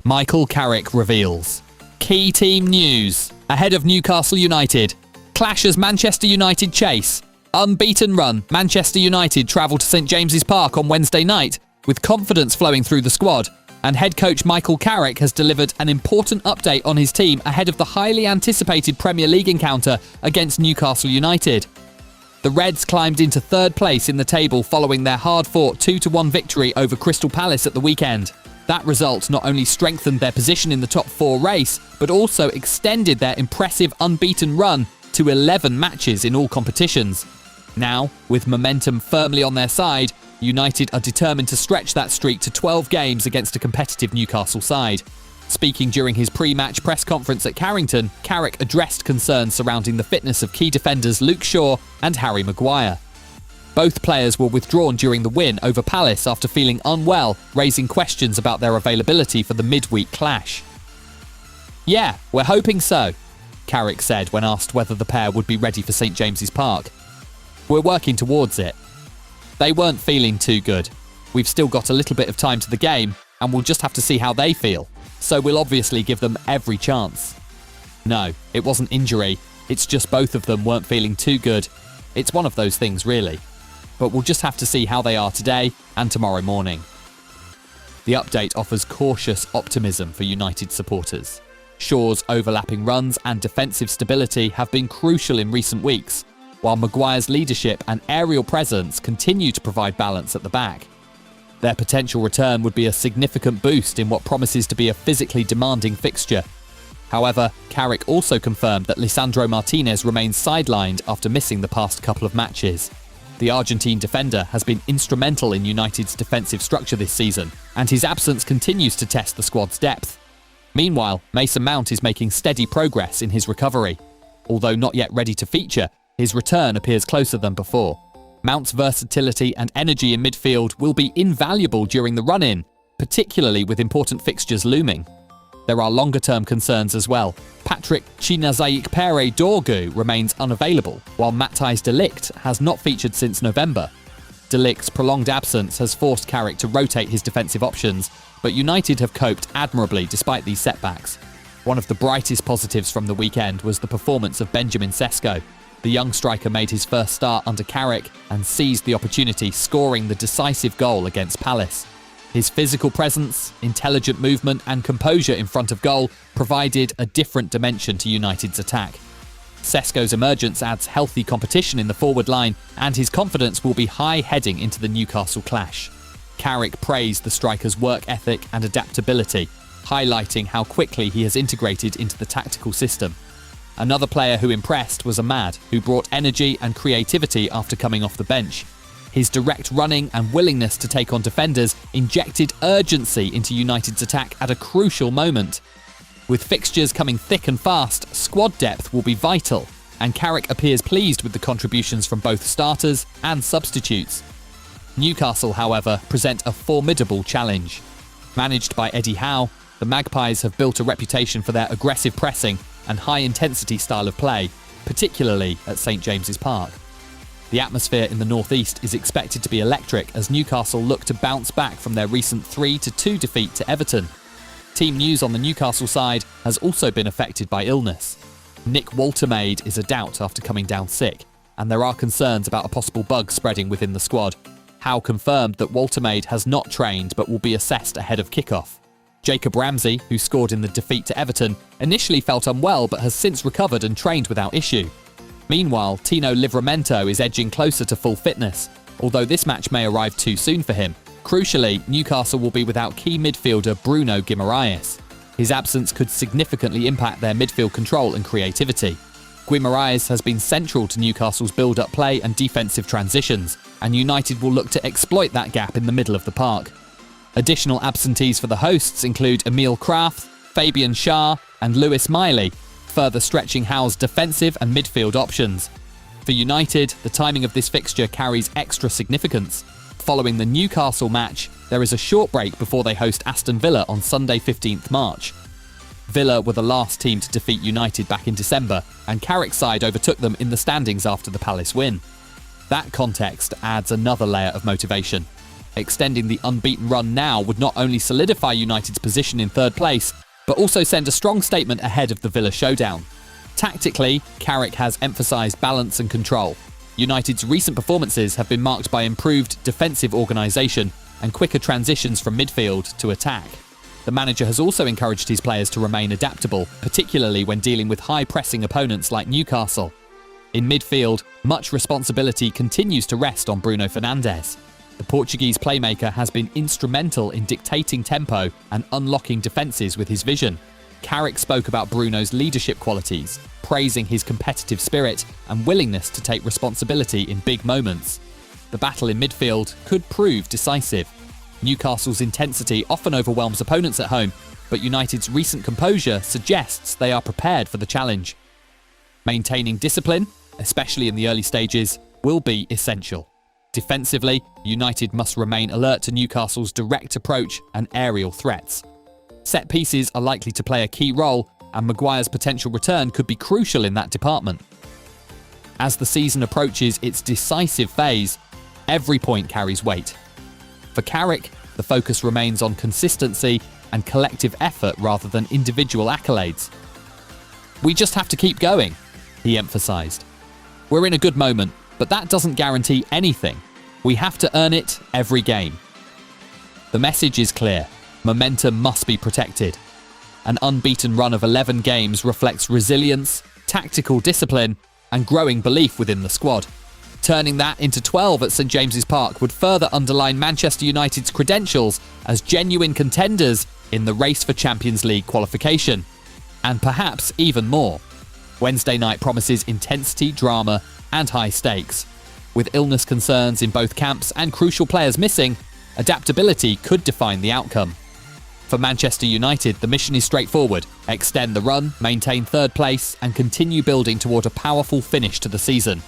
Michael Carrick reveals. Key team news. Ahead of Newcastle United. Clash as Manchester United chase. Unbeaten run. Manchester United travel to St James's Park on Wednesday night with confidence flowing through the squad. And head coach Michael Carrick has delivered an important update on his team ahead of the highly anticipated Premier League encounter against Newcastle United. The Reds climbed into third place in the table following their hard-fought 2-1 victory over Crystal Palace at the weekend. That result not only strengthened their position in the top 4 race, but also extended their impressive unbeaten run to 11 matches in all competitions. Now, with momentum firmly on their side, United are determined to stretch that streak to 12 games against a competitive Newcastle side. Speaking during his pre-match press conference at Carrington, Carrick addressed concerns surrounding the fitness of key defenders Luke Shaw and Harry Maguire. Both players were withdrawn during the win over Palace after feeling unwell, raising questions about their availability for the midweek clash. "Yeah, we're hoping so," Carrick said when asked whether the pair would be ready for St James's Park. "We're working towards it. They weren't feeling too good. We've still got a little bit of time to the game, and we'll just have to see how they feel. So we'll obviously give them every chance." No, it wasn't injury. It's just both of them weren't feeling too good. It's one of those things, really. But we'll just have to see how they are today and tomorrow morning. The update offers cautious optimism for United supporters. Shaw's overlapping runs and defensive stability have been crucial in recent weeks, while Maguire's leadership and aerial presence continue to provide balance at the back. Their potential return would be a significant boost in what promises to be a physically demanding fixture. However, Carrick also confirmed that Lisandro Martinez remains sidelined after missing the past couple of matches. The Argentine defender has been instrumental in United's defensive structure this season, and his absence continues to test the squad's depth. Meanwhile, Mason Mount is making steady progress in his recovery. Although not yet ready to feature, his return appears closer than before. Mount's versatility and energy in midfield will be invaluable during the run-in, particularly with important fixtures looming. There are longer-term concerns as well. Patrick Chinazaik-Pere Dorgu remains unavailable, while Matthijs de Ligt has not featured since November. De Ligt's prolonged absence has forced Carrick to rotate his defensive options, but United have coped admirably despite these setbacks. One of the brightest positives from the weekend was the performance of Benjamin Sesko. The young striker made his first start under Carrick and seized the opportunity, scoring the decisive goal against Palace. His physical presence, intelligent movement and composure in front of goal provided a different dimension to United's attack. Sesko's emergence adds healthy competition in the forward line, and his confidence will be high heading into the Newcastle clash. Carrick praised the striker's work ethic and adaptability, highlighting how quickly he has integrated into the tactical system. Another player who impressed was Ahmad, who brought energy and creativity after coming off the bench. His direct running and willingness to take on defenders injected urgency into United's attack at a crucial moment. With fixtures coming thick and fast, squad depth will be vital, and Carrick appears pleased with the contributions from both starters and substitutes. Newcastle, however, present a formidable challenge. Managed by Eddie Howe, the Magpies have built a reputation for their aggressive pressing and high-intensity style of play, particularly at St James's Park. The atmosphere in the northeast is expected to be electric as Newcastle look to bounce back from their recent 3-2 defeat to Everton. Team news on the Newcastle side has also been affected by illness. Nick Woltermaid is a doubt after coming down sick, and there are concerns about a possible bug spreading within the squad. Howe confirmed that Woltermaid has not trained but will be assessed ahead of kickoff. Jacob Ramsey, who scored in the defeat to Everton, initially felt unwell but has since recovered and trained without issue. Meanwhile, Tino Livramento is edging closer to full fitness, although this match may arrive too soon for him. Crucially, Newcastle will be without key midfielder Bruno Guimaraes. His absence could significantly impact their midfield control and creativity. Guimaraes has been central to Newcastle's build-up play and defensive transitions, and United will look to exploit that gap in the middle of the park. Additional absentees for the hosts include Emil Kraft, Fabian Schär and Lewis Miley, further stretching Howe's defensive and midfield options. For United, the timing of this fixture carries extra significance. Following the Newcastle match, there is a short break before they host Aston Villa on Sunday 15th March. Villa were the last team to defeat United back in December, and Carrick's side overtook them in the standings after the Palace win. That context adds another layer of motivation. Extending the unbeaten run now would not only solidify United's position in third place, but also send a strong statement ahead of the Villa showdown. Tactically, Carrick has emphasised balance and control. United's recent performances have been marked by improved defensive organisation and quicker transitions from midfield to attack. The manager has also encouraged his players to remain adaptable, particularly when dealing with high-pressing opponents like Newcastle. In midfield, much responsibility continues to rest on Bruno Fernandes. The Portuguese playmaker has been instrumental in dictating tempo and unlocking defences with his vision. Carrick spoke about Bruno's leadership qualities, praising his competitive spirit and willingness to take responsibility in big moments. The battle in midfield could prove decisive. Newcastle's intensity often overwhelms opponents at home, but United's recent composure suggests they are prepared for the challenge. Maintaining discipline, especially in the early stages, will be essential. Defensively, United must remain alert to Newcastle's direct approach and aerial threats. Set pieces are likely to play a key role, and Maguire's potential return could be crucial in that department. As the season approaches its decisive phase, every point carries weight. For Carrick, the focus remains on consistency and collective effort rather than individual accolades. "We just have to keep going," he emphasised. "We're in a good moment, but that doesn't guarantee anything. We have to earn it every game." The message is clear. Momentum must be protected. An unbeaten run of 11 games reflects resilience, tactical discipline, and growing belief within the squad. Turning that into 12 at St James's Park would further underline Manchester United's credentials as genuine contenders in the race for Champions League qualification. And perhaps even more. Wednesday night promises intensity, drama, and high stakes. With illness concerns in both camps and crucial players missing, adaptability could define the outcome. For Manchester United, the mission is straightforward: extend the run, maintain third place, and continue building toward a powerful finish to the season.